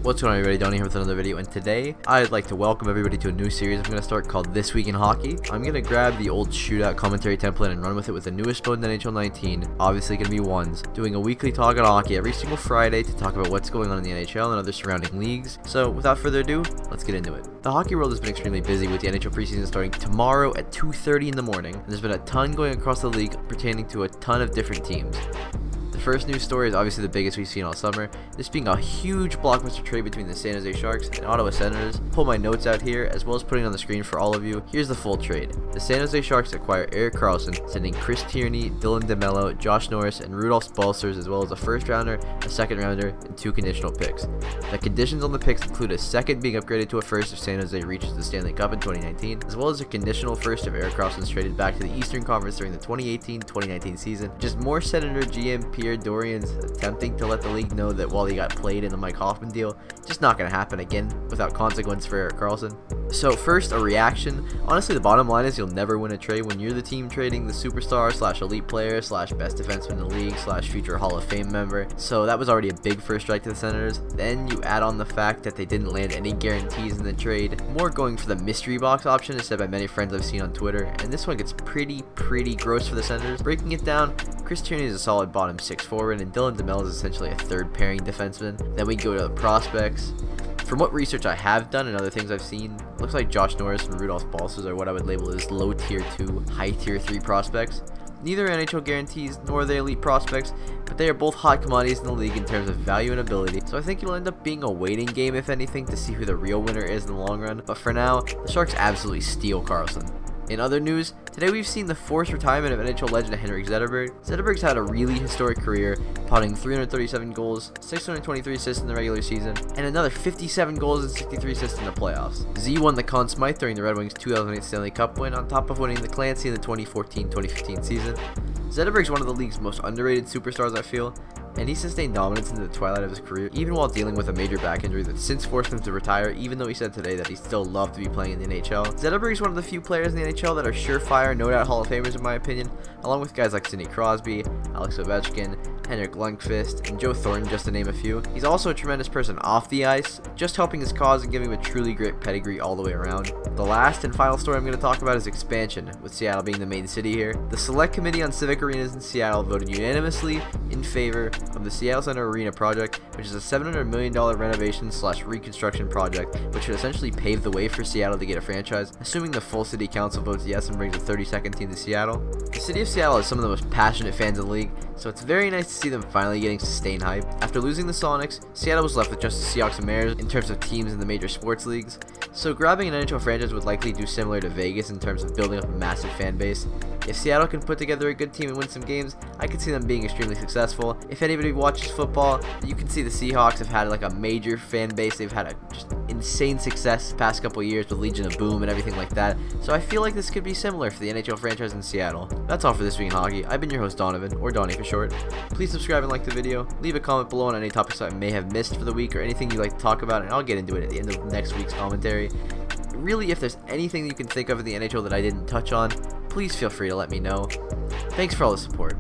What's going on, everybody? Donnie here with another video, and today I'd like to welcome everybody to a new series I'm going to start called This Week in Hockey. I'm going to grab the old shootout commentary template and run with it with the newest mode in NHL 19, obviously going to be ones, doing a weekly talk on hockey every single Friday to talk about what's going on in the NHL and other surrounding leagues. So without further ado, let's get into it. The hockey world has been extremely busy with the NHL preseason starting tomorrow at 2:30 in the morning, and there's been a ton going across the league pertaining to a ton of different teams. The first news story is obviously the biggest we've seen all summer, this being a huge blockbuster trade between the San Jose Sharks and Ottawa Senators. Pull my notes out here as well as putting it on the screen for all of you. Here's the full trade. The San Jose Sharks acquire Erik Karlsson, sending Chris Tierney, Dylan DeMello, Josh Norris, and Rudolph Balcers, as well as a first rounder, a second rounder, and 2 conditional picks. The conditions on the picks include a second being upgraded to a first if San Jose reaches the Stanley Cup in 2019, as well as a conditional first if Erik Karlsson is traded back to the Eastern Conference during the 2018-2019 season. Just more Senator GM Pierre Dorian's attempting to let the league know that while he got played in the Mike Hoffman deal, just not going to happen again without consequence for Erik Karlsson. So first, a reaction. Honestly, the bottom line is you'll never win a trade when you're the team trading the superstar / elite player / best defenseman in the league / future Hall of Fame member. So that was already a big first strike to the Senators. Then you add on the fact that they didn't land any guarantees in the trade, more going for the mystery box option as said by many friends I've seen on Twitter, and this one gets pretty gross for the Senators. Breaking it down, Chris Tierney is a solid bottom 6 forward, and Dylan DeMello is essentially a third pairing defenseman. Then we go to the prospects. From what research I have done and other things I've seen, looks like Josh Norris and Rudolph Balcers are what I would label as low tier 2, high tier 3 prospects. Neither are NHL guarantees nor are they elite prospects, but they are both hot commodities in the league in terms of value and ability, so I think it'll end up being a waiting game if anything to see who the real winner is in the long run. But for now, the Sharks absolutely steal Karlsson. In other news, today we've seen the forced retirement of NHL legend Henrik Zetterberg. Zetterberg's had a really historic career, potting 337 goals, 623 assists in the regular season, and another 57 goals and 63 assists in the playoffs. Z won the Conn Smythe during the Red Wings' 2008 Stanley Cup win, on top of winning the Clancy in the 2014-2015 season. Zetterberg's one of the league's most underrated superstars, I feel, and he sustained dominance into the twilight of his career, even while dealing with a major back injury that since forced him to retire, even though he said today that he still loved to be playing in the NHL. Zetterberg is one of the few players in the NHL that are surefire, no doubt Hall of Famers in my opinion, along with guys like Sidney Crosby, Alex Ovechkin, Henrik Lundqvist, and Joe Thornton, just to name a few. He's also a tremendous person off the ice, just helping his cause and giving him a truly great pedigree all the way around. The last and final story I'm going to talk about is expansion, with Seattle being the main city here. The Select Committee on Civic Arenas in Seattle voted unanimously in favor of the Seattle Center Arena project, which is a $700 million renovation / reconstruction project, which should essentially pave the way for Seattle to get a franchise, assuming the full city council votes yes and brings a 32nd team to Seattle. The city of Seattle has some of the most passionate fans in the league, so it's very nice to see them finally getting sustained hype. After losing the Sonics, Seattle was left with just the Seahawks and Mariners in terms of teams in the major sports leagues, so grabbing an NHL franchise would likely do similar to Vegas in terms of building up a massive fan base. If Seattle can put together a good team and win some games, I could see them being extremely successful. If anybody watches football, you can see the Seahawks have had like a major fan base. They've had a just insane success the past couple years with Legion of Boom and everything like that, so I feel like this could be similar for the NHL franchise in Seattle. That's all for This Week in Hockey. I've been your host Donovan, or Donnie for short. Please subscribe and like the video. Leave a comment below on any topics I may have missed for the week or anything you'd like to talk about, and I'll get into it at the end of next week's commentary. Really, if there's anything you can think of in the NHL that I didn't touch on, please feel free to let me know. Thanks for all the support.